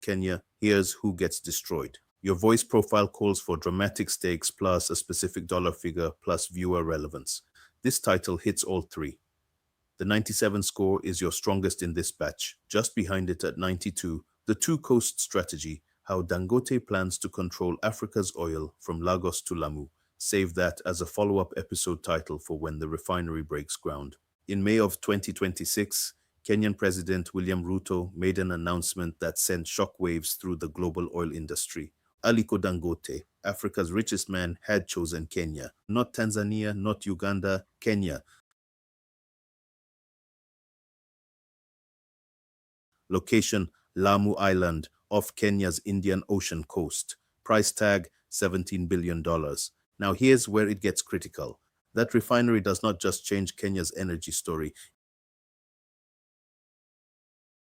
Kenya, here's who gets destroyed. Your voice profile calls for dramatic stakes plus a specific dollar figure plus viewer relevance. This title hits all three. The 97 score is your strongest in this batch. Just behind it at 92, the two-coast strategy, how Dangote plans to control Africa's oil from Lagos to Lamu. Save that as a follow-up episode title for when the refinery breaks ground. In May of 2026, Kenyan President William Ruto made an announcement that sent shockwaves through the global oil industry. Aliko Dangote, Africa's richest man, had chosen Kenya. Not Tanzania, not Uganda, Kenya. Location, Lamu Island, off Kenya's Indian Ocean coast. Price tag, $17 billion. Now here's where it gets critical. That refinery does not just change Kenya's energy story.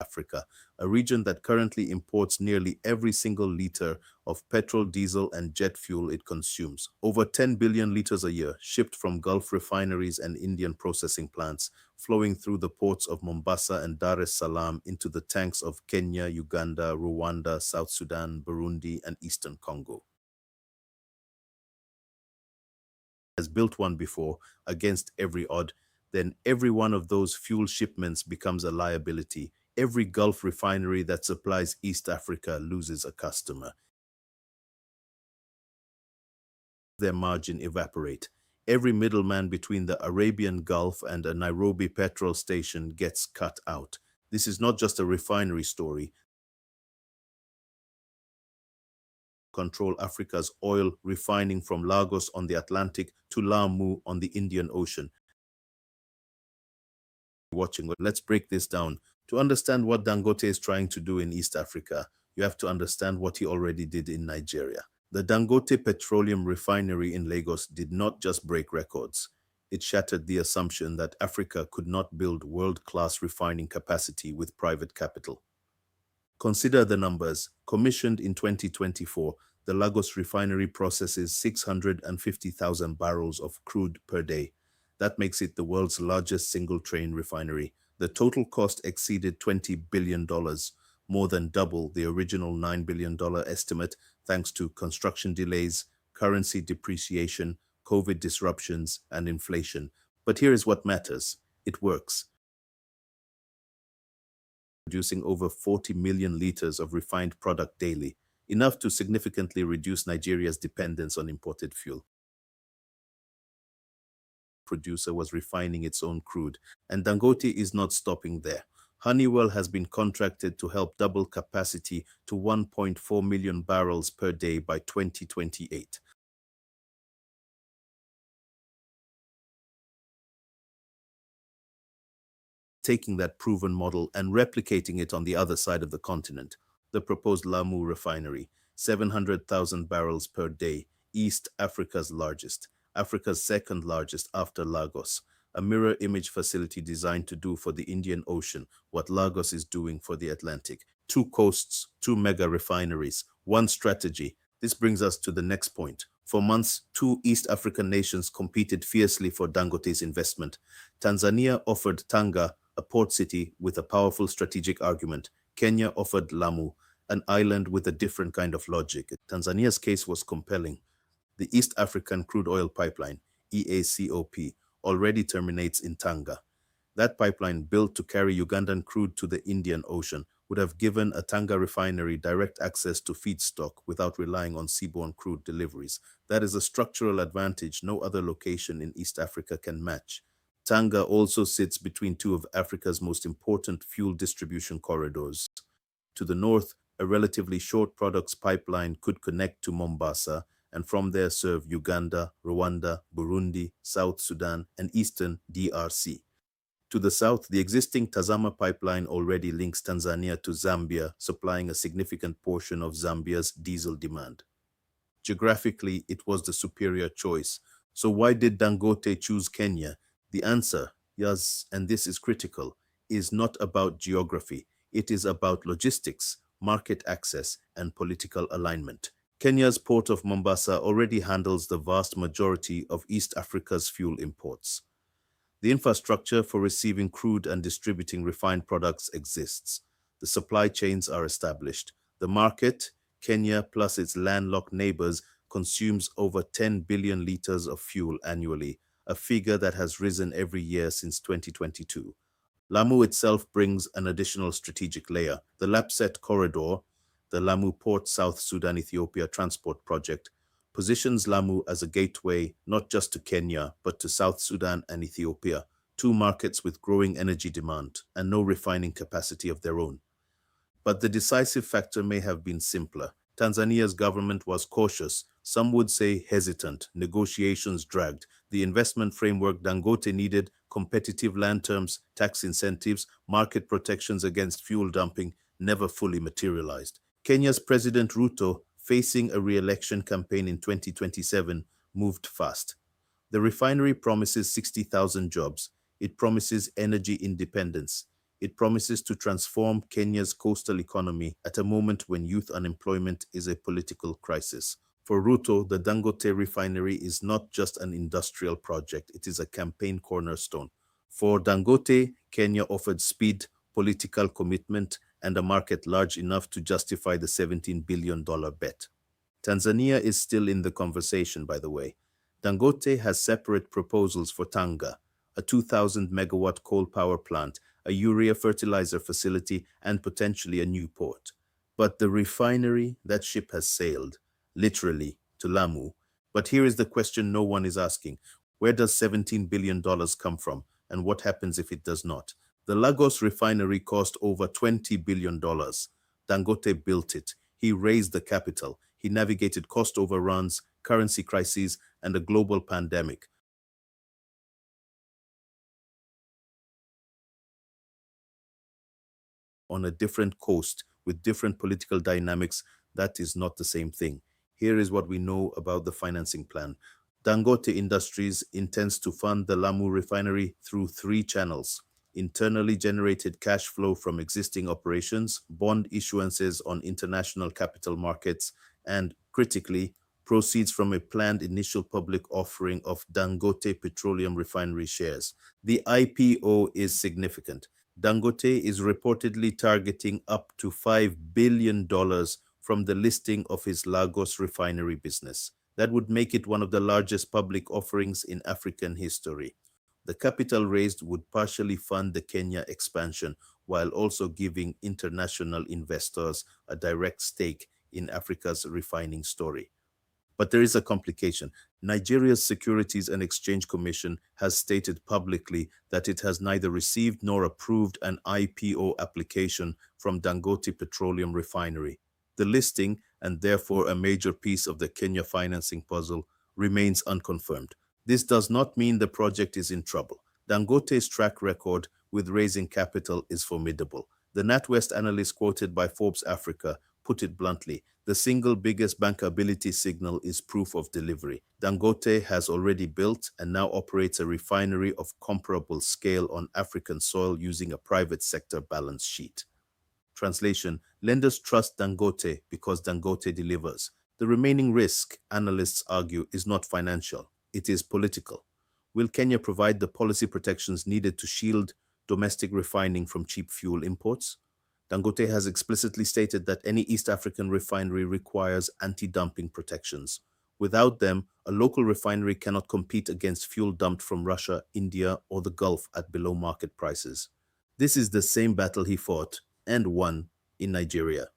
Africa, a region that currently imports nearly every single liter of petrol, diesel, and jet fuel it consumes. Over 10 billion liters a year, shipped from Gulf refineries and Indian processing plants, flowing through the ports of Mombasa and Dar es Salaam into the tanks of Kenya, Uganda, Rwanda, South Sudan, Burundi, and Eastern Congo. Has built one before against every odd, then every one of those fuel shipments becomes a liability. Every Gulf refinery that supplies East Africa loses a customer. Their margin evaporate. Every middleman between the Arabian Gulf and a Nairobi petrol station gets cut out. This is not just a refinery story. Control Africa's oil refining from Lagos on the Atlantic to Lamu on the Indian Ocean. Watching, let's break this down. To understand what Dangote is trying to do in East Africa, you have to understand what he already did in Nigeria. The Dangote Petroleum Refinery in Lagos did not just break records. It shattered the assumption that Africa could not build world-class refining capacity with private capital. Consider the numbers. Commissioned in 2024, the Lagos refinery processes 650,000 barrels of crude per day. That makes it the world's largest single-train refinery. The total cost exceeded $20 billion, more than double the original $9 billion estimate, thanks to construction delays, currency depreciation, COVID disruptions, and inflation. But here is what matters. It works. Producing over 40 million liters of refined product daily, enough to significantly reduce Nigeria's dependence on imported fuel. Producer was refining its own crude, and Dangote is not stopping there. Honeywell has been contracted to help double capacity to 1.4 million barrels per day by 2028. Taking that proven model and replicating it on the other side of the continent. The proposed Lamu refinery, 700,000 barrels per day, East Africa's largest, Africa's second largest after Lagos, a mirror image facility designed to do for the Indian Ocean what Lagos is doing for the Atlantic. Two coasts, two mega refineries, one strategy. This brings us to the next point. For months, two East African nations competed fiercely for Dangote's investment. Tanzania offered Tanga, a port city with a powerful strategic argument. Kenya offered Lamu, an island with a different kind of logic. Tanzania's case was compelling. The East African Crude Oil Pipeline, EACOP, already terminates in Tanga. That pipeline, built to carry Ugandan crude to the Indian Ocean, would have given a Tanga refinery direct access to feedstock without relying on seaborne crude deliveries. That is a structural advantage no other location in East Africa can match. Tanga also sits between two of Africa's most important fuel distribution corridors. To the north, a relatively short products pipeline could connect to Mombasa, and from there serve Uganda, Rwanda, Burundi, South Sudan, and Eastern DRC. To the south, the existing Tazama pipeline already links Tanzania to Zambia, supplying a significant portion of Zambia's diesel demand. Geographically, it was the superior choice. So why did Dangote choose Kenya? The answer, yes, and this is critical, is not about geography. It is about logistics, market access, and political alignment. Kenya's port of Mombasa already handles the vast majority of East Africa's fuel imports. The infrastructure for receiving crude and distributing refined products exists. The supply chains are established. The market, Kenya plus its landlocked neighbors, consumes over 10 billion liters of fuel annually, a figure that has risen every year since 2022. Lamu itself brings an additional strategic layer. The Lapset Corridor, the Lamu Port South Sudan Ethiopia transport project, positions Lamu as a gateway not just to Kenya, but to South Sudan and Ethiopia, two markets with growing energy demand and no refining capacity of their own. But the decisive factor may have been simpler. Tanzania's government was cautious, some would say hesitant, negotiations dragged. The investment framework Dangote needed, competitive land terms, tax incentives, market protections against fuel dumping, never fully materialized. Kenya's President Ruto, facing a re-election campaign in 2027, moved fast. The refinery promises 60,000 jobs. It promises energy independence. It promises to transform Kenya's coastal economy at a moment when youth unemployment is a political crisis. For Ruto, the Dangote refinery is not just an industrial project, it is a campaign cornerstone. For Dangote, Kenya offered speed, political commitment, and a market large enough to justify the $17 billion bet. Tanzania is still in the conversation, by the way. Dangote has separate proposals for Tanga, a 2,000 megawatt coal power plant, a urea fertilizer facility, and potentially a new port. But the refinery, that ship has sailed, literally, to Lamu. But here is the question no one is asking. Where does $17 billion come from, and what happens if it does not? The Lagos refinery cost over $20 billion. Dangote built it. He raised the capital. He navigated cost overruns, currency crises, and a global pandemic. On a different coast with different political dynamics, that is not the same thing. Here is what we know about the financing plan. Dangote Industries intends to fund the Lamu refinery through three channels: internally generated cash flow from existing operations, bond issuances on international capital markets, and, critically, proceeds from a planned initial public offering of Dangote Petroleum Refinery shares. The IPO is significant. Dangote is reportedly targeting up to $5 billion from the listing of his Lagos refinery business. That would make it one of the largest public offerings in African history. The capital raised would partially fund the Kenya expansion while also giving international investors a direct stake in Africa's refining story. But there is a complication. Nigeria's Securities and Exchange Commission has stated publicly that it has neither received nor approved an IPO application from Dangote Petroleum Refinery. The listing, and therefore a major piece of the Kenya financing puzzle, remains unconfirmed. This does not mean the project is in trouble. Dangote's track record with raising capital is formidable. The NatWest analyst quoted by Forbes Africa put it bluntly: the single biggest bankability signal is proof of delivery. Dangote has already built and now operates a refinery of comparable scale on African soil using a private sector balance sheet. Translation: lenders trust Dangote because Dangote delivers. The remaining risk, analysts argue, is not financial. It is political. Will Kenya provide the policy protections needed to shield domestic refining from cheap fuel imports? Dangote has explicitly stated that any East African refinery requires anti-dumping protections. Without them, a local refinery cannot compete against fuel dumped from Russia, India, or the Gulf at below market prices. This is the same battle he fought and won in Nigeria.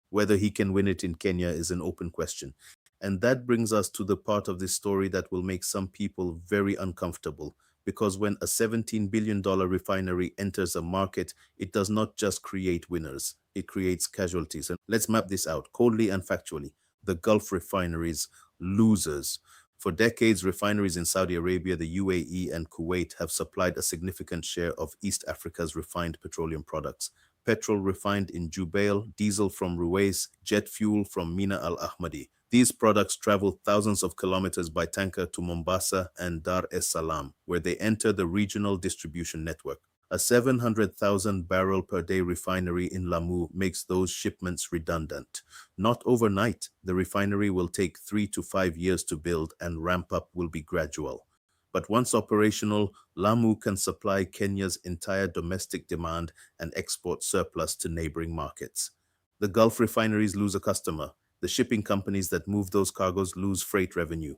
Whether he can win it in Kenya is an open question. And that brings us to the part of this story that will make some people very uncomfortable. Because when a $17 billion refinery enters a market, it does not just create winners, it creates casualties. And let's map this out coldly and factually. The Gulf refineries, losers. For decades, refineries in Saudi Arabia, the UAE, and Kuwait have supplied a significant share of East Africa's refined petroleum products. Petrol refined in Jubail, diesel from Ruwais, jet fuel from Mina Al Ahmadi. These products travel thousands of kilometers by tanker to Mombasa and Dar es Salaam, where they enter the regional distribution network. A 700,000 barrel per day refinery in Lamu makes those shipments redundant. Not overnight. The refinery will take 3 to 5 years to build, and ramp up will be gradual. But once operational, Lamu can supply Kenya's entire domestic demand and export surplus to neighboring markets. The Gulf refineries lose a customer. The shipping companies that move those cargoes lose freight revenue.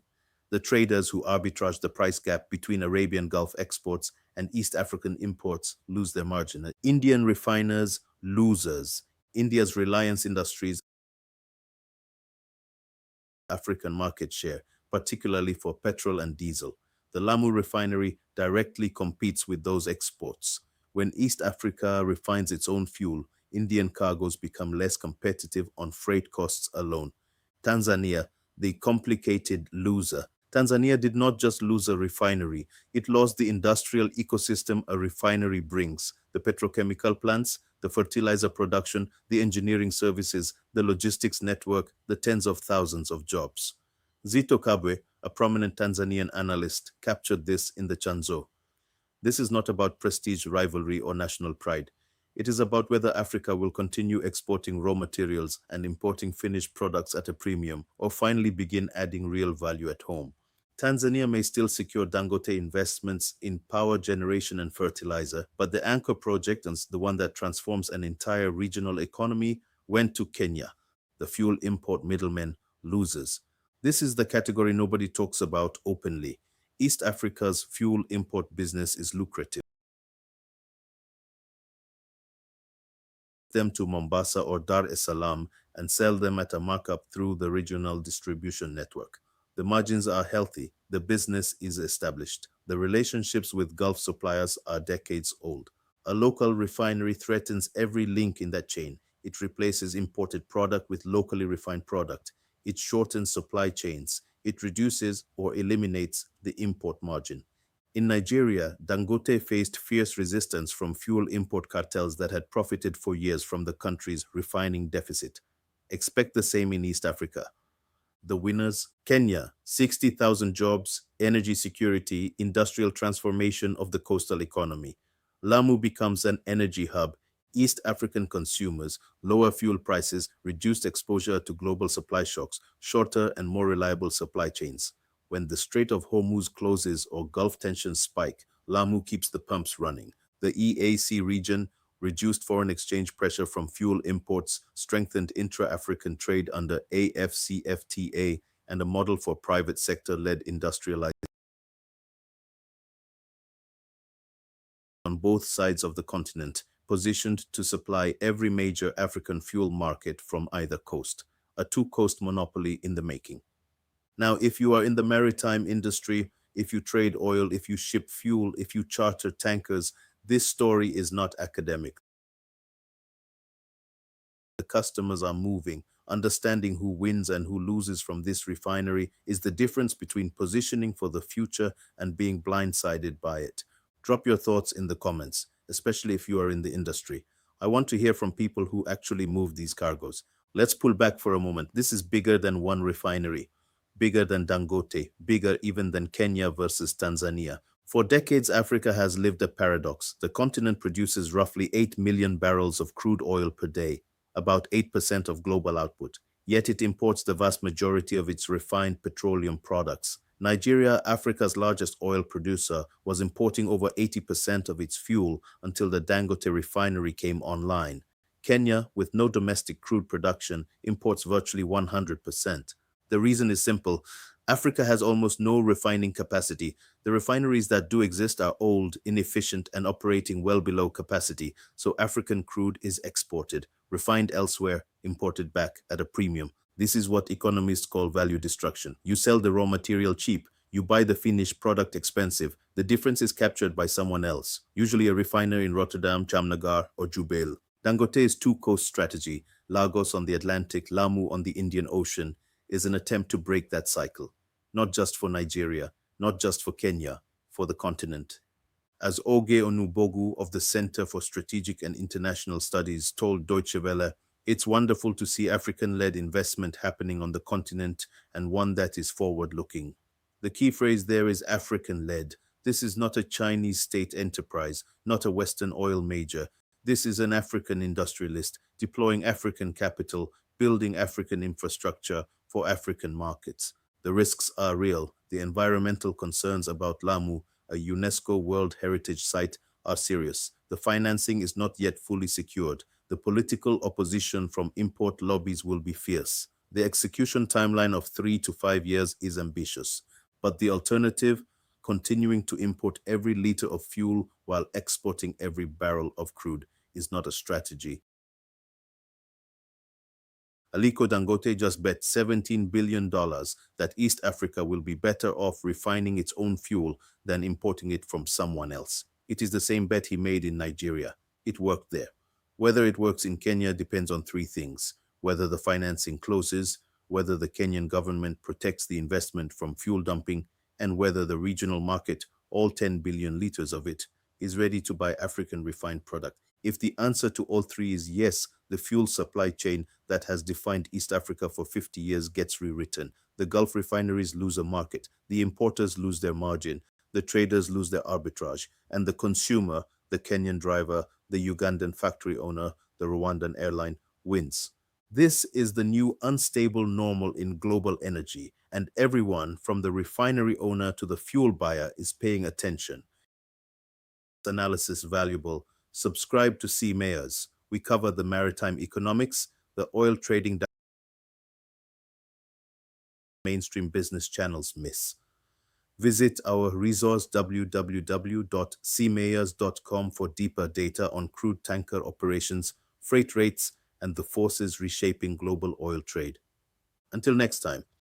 The traders who arbitrage the price gap between Arabian Gulf exports and East African imports lose their margin. Indian refiners, losers. India's Reliance Industries African market share, particularly for petrol and diesel. The Lamu refinery directly competes with those exports. When East Africa refines its own fuel, Indian cargoes become less competitive on freight costs alone. Tanzania, the complicated loser. Tanzania did not just lose a refinery, it lost the industrial ecosystem a refinery brings: the petrochemical plants, the fertilizer production, the engineering services, the logistics network, the tens of thousands of jobs. Zito Kabwe, a prominent Tanzanian analyst, captured this in the Chanzo. This is not about prestige, rivalry, or national pride. It is about whether Africa will continue exporting raw materials and importing finished products at a premium, or finally begin adding real value at home. Tanzania may still secure Dangote investments in power generation and fertilizer, but the anchor project, and the one that transforms an entire regional economy, went to Kenya. The fuel import middlemen, losers. This is the category nobody talks about openly. East Africa's fuel import business is lucrative. Them to Mombasa or Dar es Salaam and sell them at a markup through the regional distribution network. The margins are healthy. The business is established. The relationships with Gulf suppliers are decades old. A local refinery threatens every link in that chain. It replaces imported product with locally refined product. It shortens supply chains. It reduces or eliminates the import margin. In Nigeria, Dangote faced fierce resistance from fuel import cartels that had profited for years from the country's refining deficit. Expect the same in East Africa. The winners: Kenya, 60,000 jobs, energy security, industrial transformation of the coastal economy. Lamu becomes an energy hub. East African consumers, lower fuel prices, reduced exposure to global supply shocks, shorter and more reliable supply chains. When the Strait of Hormuz closes or Gulf tensions spike, Lamu keeps the pumps running. The EAC region, reduced foreign exchange pressure from fuel imports, strengthened intra-African trade under AFCFTA, and a model for private sector-led industrialization on both sides of the continent, positioned to supply every major African fuel market from either coast. A two-coast monopoly in the making. Now, if you are in the maritime industry, if you trade oil, if you ship fuel, if you charter tankers, this story is not academic. The customers are moving. Understanding who wins and who loses from this refinery is the difference between positioning for the future and being blindsided by it. Drop your thoughts in the comments, especially if you are in the industry. I want to hear from people who actually move these cargoes. Let's pull back for a moment. This is bigger than one refinery, bigger than Dangote, bigger even than Kenya versus Tanzania. For decades, Africa has lived a paradox. The continent produces roughly 8 million barrels of crude oil per day, about 8% of global output, yet it imports the vast majority of its refined petroleum products. Nigeria, Africa's largest oil producer, was importing over 80% of its fuel until the Dangote refinery came online. Kenya, with no domestic crude production, imports virtually 100%. The reason is simple. Africa has almost no refining capacity. The refineries that do exist are old, inefficient, and operating well below capacity, so African crude is exported, refined elsewhere, imported back at a premium. This is what economists call value destruction. You sell the raw material cheap, you buy the finished product expensive. The difference is captured by someone else, usually a refiner in Rotterdam, Jamnagar, or Jubail. Dangote's two-coast strategy, Lagos on the Atlantic, Lamu on the Indian Ocean, is an attempt to break that cycle. Not just for Nigeria, not just for Kenya, for the continent. As Oge Onubogu of the Center for Strategic and International Studies told Deutsche Welle, it's wonderful to see African-led investment happening on the continent, and one that is forward-looking. The key phrase there is African-led. This is not a Chinese state enterprise, not a Western oil major. This is an African industrialist deploying African capital, building African infrastructure for African markets. The risks are real. The environmental concerns about Lamu, a UNESCO World Heritage Site, are serious. The financing is not yet fully secured. The political opposition from import lobbies will be fierce. The execution timeline of 3 to 5 years is ambitious, but the alternative, continuing to import every liter of fuel while exporting every barrel of crude, is not a strategy. Aliko Dangote just bet $17 billion that East Africa will be better off refining its own fuel than importing it from someone else. It is the same bet he made in Nigeria. It worked there. Whether it works in Kenya depends on three things: whether the financing closes, whether the Kenyan government protects the investment from fuel dumping, and whether the regional market, all 10 billion liters of it, is ready to buy African refined product. If the answer to all three is yes, the fuel supply chain that has defined East Africa for 50 years gets rewritten. The Gulf refineries lose a market, the importers lose their margin, the traders lose their arbitrage, and the consumer, the Kenyan driver, the Ugandan factory owner, the Rwandan airline, wins. This is the new unstable normal in global energy, and everyone from the refinery owner to the fuel buyer is paying attention. Analysis valuable. Subscribe to SeaMayors. We cover the maritime economics, the oil trading mainstream business channels miss. Visit our resource www.seamayors.com for deeper data on crude tanker operations, freight rates, and the forces reshaping global oil trade. Until next time.